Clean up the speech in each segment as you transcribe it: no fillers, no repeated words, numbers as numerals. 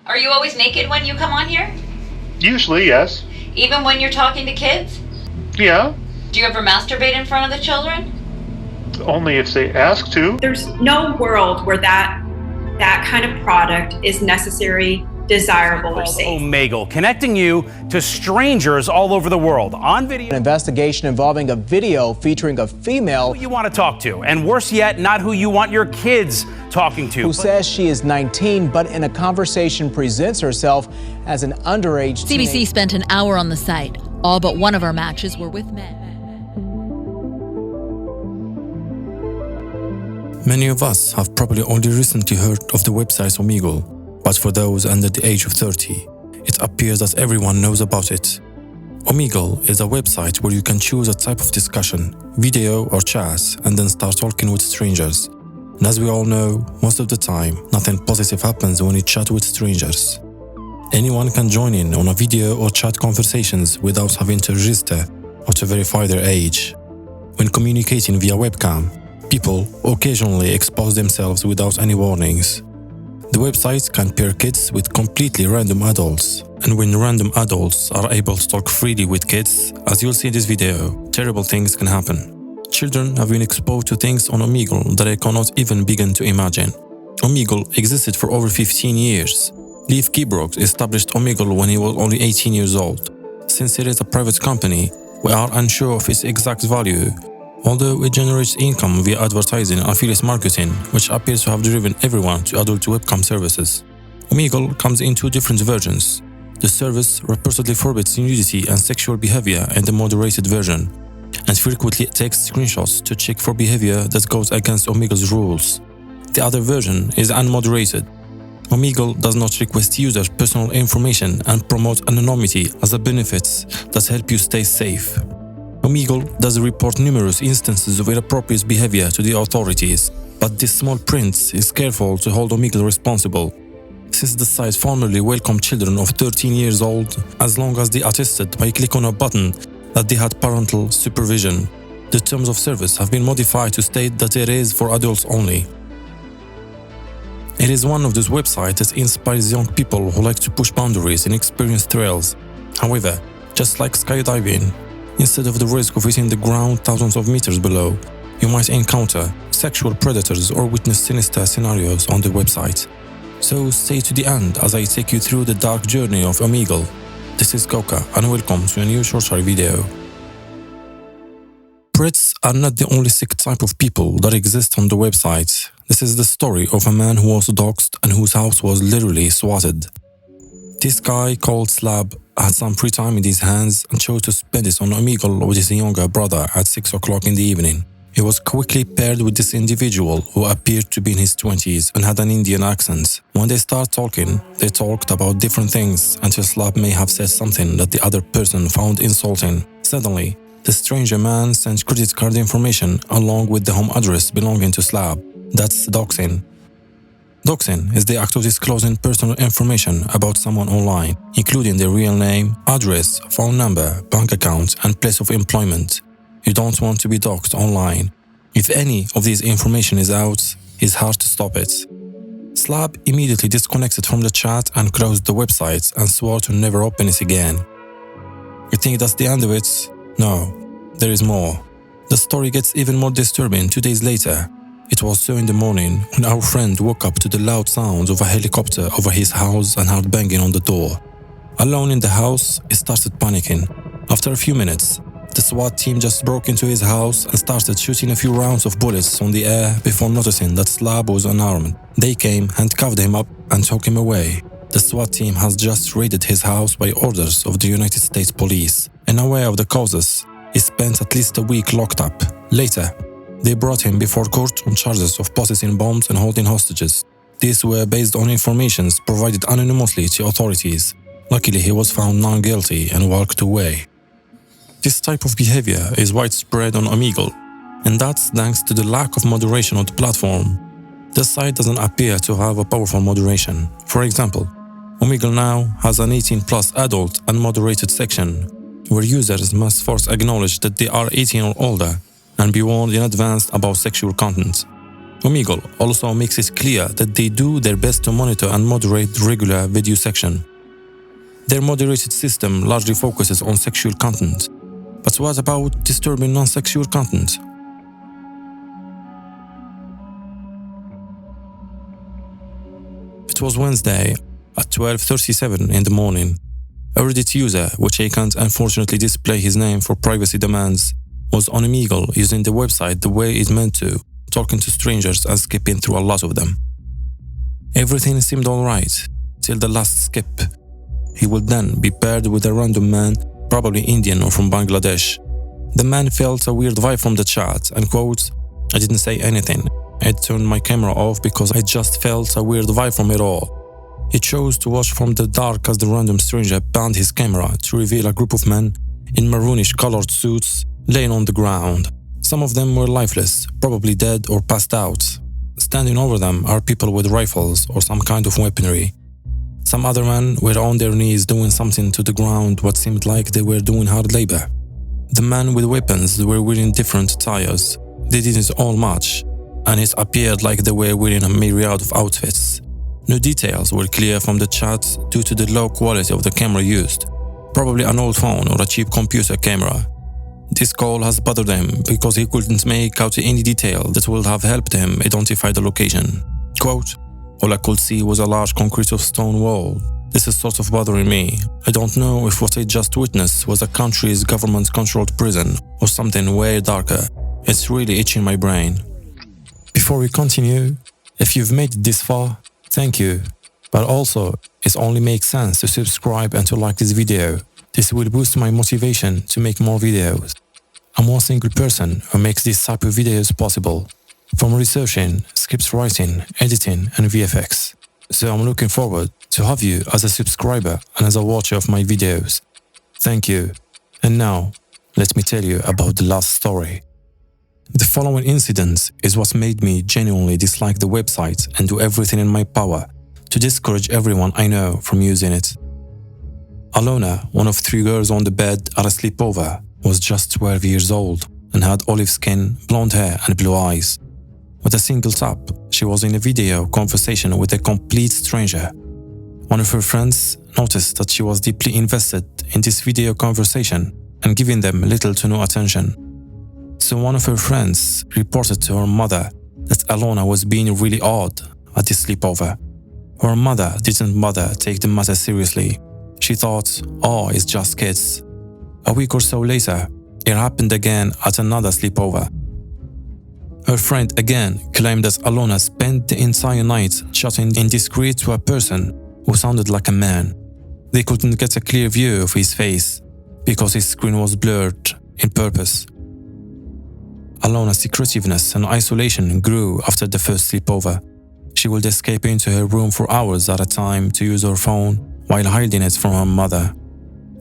Are you always naked when you come on here? Usually, yes. Even when you're talking to kids? Yeah. Do you ever masturbate in front of the children? Only if they ask to. There's no world where that kind of product is necessary, desirable, or safe. Omegle, connecting you to strangers all over the world on video. An investigation involving a video featuring a female Who you want to talk to, and worse yet, not who you want your kids talking to. who says she is 19, but in a conversation presents herself as an underage CBC teenager. spent an hour on the site. All but one of our matches were with men. Many of us have probably only recently heard of the website Omegle, but for those under the age of 30, it appears that everyone knows about it. Omegle is a website where you can choose a type of discussion, video or chat, and then start talking with strangers. And as we all know, most of the time, nothing positive happens when you chat with strangers. Anyone can join in on a video or chat conversations without having to register or to verify their age. When communicating via webcam, people occasionally expose themselves without any warnings. The website can pair kids with completely random adults, and when random adults are able to talk freely with kids, as you'll see in this video, terrible things can happen. Children have been exposed to things on Omegle that I cannot even begin to imagine. Omegle existed for over 15 years. Leif Kibrox established Omegle when he was only 18 years old. Since it is a private company, we are unsure of its exact value, although it generates income via advertising and affiliate marketing, which appears to have driven everyone to adult webcam services. Omegle comes in two different versions. The service reportedly forbids nudity and sexual behavior in the moderated version, and frequently takes screenshots to check for behavior that goes against Omegle's rules. The other version is unmoderated. Omegle does not request users' personal information and promote anonymity as a benefit that help you stay safe. Omegle does report numerous instances of inappropriate behavior to the authorities, but this small print is careful to hold Omegle responsible. Since the site formerly welcomed children of 13 years old, as long as they attested by clicking on a button that they had parental supervision, the terms of service have been modified to state that it is for adults only. It is one of those websites that inspires young people who like to push boundaries and experience thrills. However, just like skydiving, instead of the risk of hitting the ground thousands of meters below, you might encounter sexual predators or witness sinister scenarios on the website. So stay to the end as I take you through the dark journey of Omegle. This is Koka and welcome to a new Shortary video. Brits are not the only sick type of people that exist on the website. This is the story of a man who was doxxed and whose house was literally swatted. This guy called Slab had some free time in his hands and chose to spend it on Omegle with his younger brother at 6 o'clock in the evening. He was quickly paired with this individual who appeared to be in his 20s and had an Indian accent. When they started talking, they talked about different things until Slab may have said something that the other person found insulting. Suddenly, the stranger man sent credit card information along with the home address belonging to Slab. That's doxing. Doxing is the act of disclosing personal information about someone online, including their real name, address, phone number, bank account, and place of employment. You don't want to be doxed online. If any of this information is out, it's hard to stop it. Slab immediately disconnected from the chat and closed the website and swore to never open it again. You think that's the end of it? No, there is more. The story gets even more disturbing 2 days later. It was 2 in the morning when our friend woke up to the loud sounds of a helicopter over his house and hard banging on the door. Alone in the house, he started panicking. After a few minutes, the SWAT team just broke into his house and started shooting a few rounds of bullets on the air before noticing that Slab was unarmed. They came, handcuffed him up and took him away. The SWAT team has just raided his house by orders of the United States Police. And aware of the causes, he spent at least a week locked up. Later, they brought him before court on charges of possessing bombs and holding hostages. These were based on information provided anonymously to authorities. Luckily, he was found non-guilty and walked away. This type of behavior is widespread on Omegle, and that's thanks to the lack of moderation on the platform. The site doesn't appear to have a powerful moderation. For example, Omegle now has an 18+ adult unmoderated section, where users must first acknowledge that they are 18 or older and be warned in advance about sexual content. Omegle also makes it clear that they do their best to monitor and moderate regular video section. Their moderated system largely focuses on sexual content. But what about disturbing non-sexual content? It was Wednesday at 12:37 in the morning. A Reddit user, which I can't unfortunately display his name for privacy demands, was on Omegle using the website the way it meant to, talking to strangers and skipping through a lot of them. Everything seemed alright, till the last skip. He would then be paired with a random man, probably Indian or from Bangladesh. The man felt a weird vibe from the chat and quote, "I didn't say anything. I turned my camera off because I just felt a weird vibe from it all." He chose to watch from the dark as the random stranger banned his camera to reveal a group of men in maroonish colored suits laying on the ground. Some of them were lifeless, probably dead or passed out. Standing over them are people with rifles or some kind of weaponry. Some other men were on their knees doing something to the ground what seemed like they were doing hard labor. The men with weapons were wearing different attires. They didn't all match, and it appeared like they were wearing a myriad of outfits. No details were clear from the chat due to the low quality of the camera used, probably an old phone or a cheap computer camera. This call has bothered him because he couldn't make out any detail that would have helped him identify the location. Quote, "All I could see was a large concrete of stone wall. This is sort of bothering me. I don't know if what I just witnessed was a country's government-controlled prison or something way darker. It's really itching my brain." Before we continue, if you've made it this far, thank you. But also, it only makes sense to subscribe and to like this video. This will boost my motivation to make more videos. I'm one single person who makes these type of videos possible, from researching, script writing, editing, and VFX. So I'm looking forward to have you as a subscriber and as a watcher of my videos. Thank you. And now, let me tell you about the last story. The following incident is what made me genuinely dislike the website and do everything in my power to discourage everyone I know from using it. Alona, one of 3 girls on the bed at a sleepover, was just 12 years old and had olive skin, blonde hair and blue eyes. With a single tap, she was in a video conversation with a complete stranger. One of her friends noticed that she was deeply invested in this video conversation and giving them little to no attention. So one of her friends reported to her mother that Alona was being really odd at this sleepover. Her mother didn't bother take the matter seriously. She thought, "Oh, it's just kids." A week or so later, it happened again at another sleepover. Her friend again claimed that Alona spent the entire night chatting indiscreet to a person who sounded like a man. They couldn't get a clear view of his face because his screen was blurred in purpose. Alona's secretiveness and isolation grew after the first sleepover. She would escape into her room for hours at a time to use her phone while hiding it from her mother.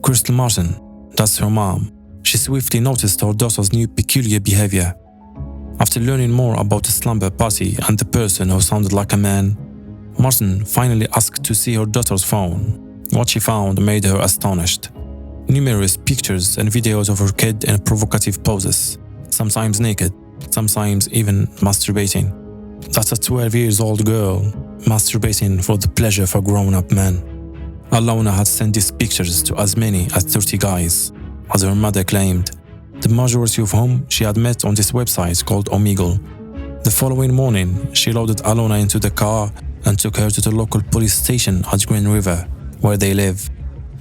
Crystal Martin, that's her mom, she swiftly noticed her daughter's new peculiar behavior. After learning more about the slumber party and the person who sounded like a man, Martin finally asked to see her daughter's phone. What she found made her astonished. Numerous pictures and videos of her kid in provocative poses, sometimes naked, sometimes even masturbating. That's a 12 years old girl masturbating for the pleasure of a grown-up man. Alona had sent these pictures to as many as 30 guys, as her mother claimed, the majority of whom she had met on this website called Omegle. The following morning, she loaded Alona into the car and took her to the local police station at Green River, where they live.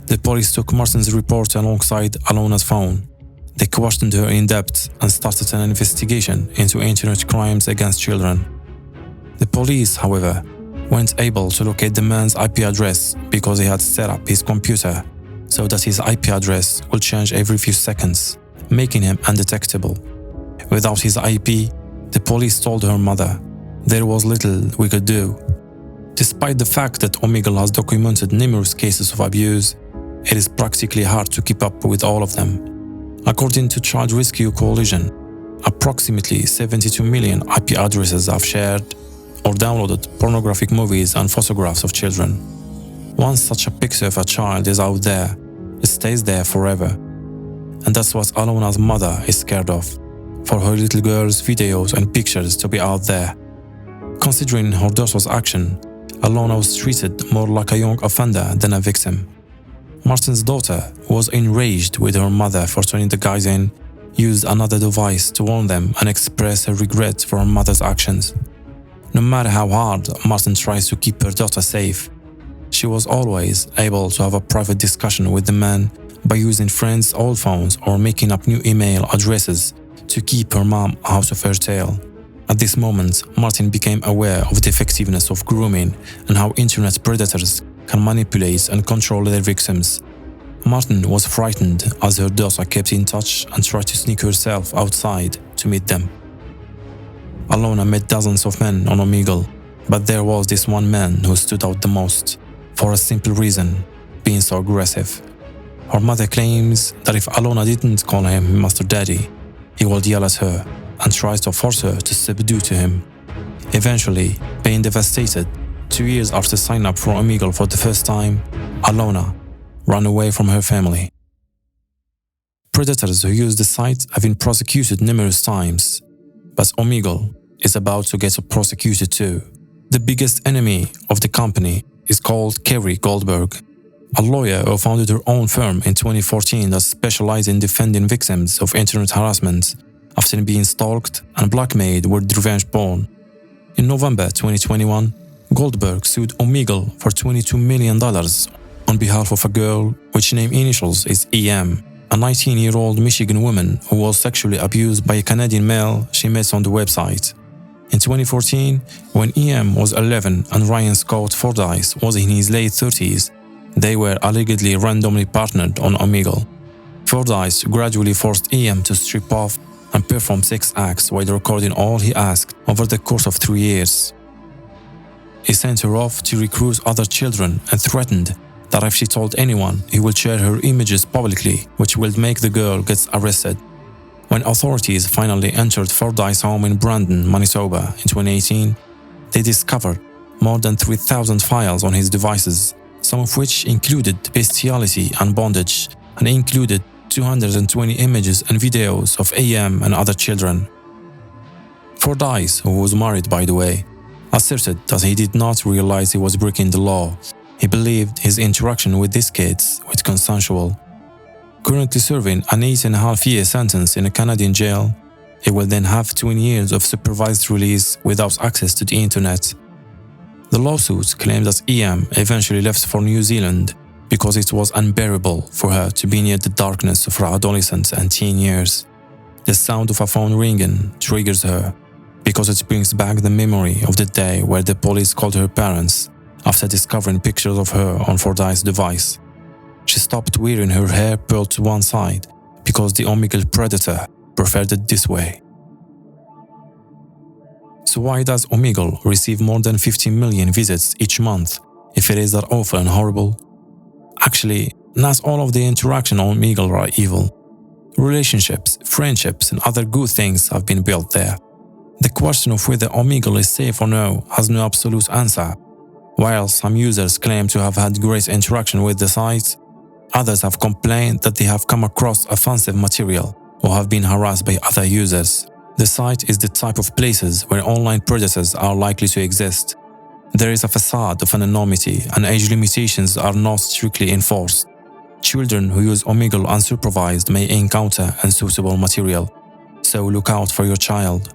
The police took Martin's report alongside Alona's phone. They questioned her in depth and started an investigation into internet crimes against children. The police, however, weren't able to locate the man's IP address because he had set up his computer so that his IP address would change every few seconds, making him undetectable. Without his IP, the police told her mother, there was little we could do. Despite the fact that Omegle has documented numerous cases of abuse, it is practically hard to keep up with all of them. According to Child Rescue Coalition, approximately 72 million IP addresses have shared or downloaded pornographic movies and photographs of children. Once such a picture of a child is out there, it stays there forever. And that's what Alona's mother is scared of, for her little girl's videos and pictures to be out there. Considering her daughter's action, Alona was treated more like a young offender than a victim. Martin's daughter was enraged with her mother for turning the guys in, used another device to warn them and express her regret for her mother's actions. No matter how hard Martin tries to keep her daughter safe, she was always able to have a private discussion with the man by using friends' old phones or making up new email addresses to keep her mom out of her tail. At this moment, Martin became aware of the effectiveness of grooming and how internet predators can manipulate and control their victims. Martin was frightened as her daughter kept in touch and tried to sneak herself outside to meet them. Alona met dozens of men on Omegle, but there was this one man who stood out the most, for a simple reason, being so aggressive. Her mother claims that if Alona didn't call him Master Daddy, he would yell at her and tries to force her to subdue to him. Eventually, being devastated, 2 years after signing up for Omegle for the first time, Alona ran away from her family. Predators who use the site have been prosecuted numerous times, but Omegle is about to get prosecuted too. The biggest enemy of the company is called Kerry Goldberg, a lawyer who founded her own firm in 2014 that specialized in defending victims of internet harassment after being stalked and blackmailed with revenge porn. In November 2021, Goldberg sued Omegle for $22 million on behalf of a girl which name initials is EM, a 19-year-old Michigan woman who was sexually abused by a Canadian male she met on the website. In 2014, when EM was 11 and Ryan Scott Fordyce was in his late 30s, they were allegedly randomly partnered on Omegle. Fordyce gradually forced EM to strip off and perform sex acts while recording all he asked over the course of 3 years. He sent her off to recruit other children and threatened that if she told anyone, he would share her images publicly, which would make the girl get arrested. When authorities finally entered Fordyce's home in Brandon, Manitoba in 2018, they discovered more than 3,000 files on his devices, some of which included bestiality and bondage, and included 220 images and videos of AM and other children. Fordyce, who was married by the way, asserted that he did not realize he was breaking the law. He believed his interaction with these kids was consensual. Currently serving an 8.5-year sentence in a Canadian jail, he will then have 20 years of supervised release without access to the internet. The lawsuit claimed that EM eventually left for New Zealand because it was unbearable for her to be near the darkness of her adolescent and teen years. The sound of a phone ringing triggers her because it brings back the memory of the day where the police called her parents after discovering pictures of her on Fordyce's device. She stopped wearing her hair pulled to one side because the Omegle predator preferred it this way. So why does Omegle receive more than 50 million visits each month if it is that awful and horrible? Actually, not all of the interaction on Omegle are evil. Relationships, friendships, and other good things have been built there. The question of whether Omegle is safe or no has no absolute answer. While some users claim to have had great interaction with the site, others have complained that they have come across offensive material or have been harassed by other users. The site is the type of places where online predators are likely to exist. There is a facade of anonymity and age limitations are not strictly enforced. Children who use Omegle unsupervised may encounter unsuitable material, so look out for your child.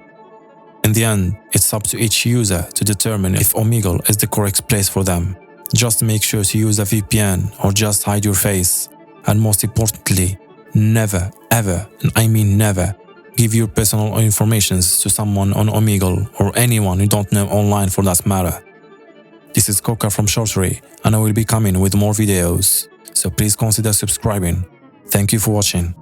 In the end, it's up to each user to determine if Omegle is the correct place for them. Just make sure to use a VPN or just hide your face. And most importantly, never, ever, and I mean never, give your personal information to someone on Omegle or anyone you don't know online for that matter. This is Coca from Shortary, and I will be coming with more videos, so please consider subscribing. Thank you for watching.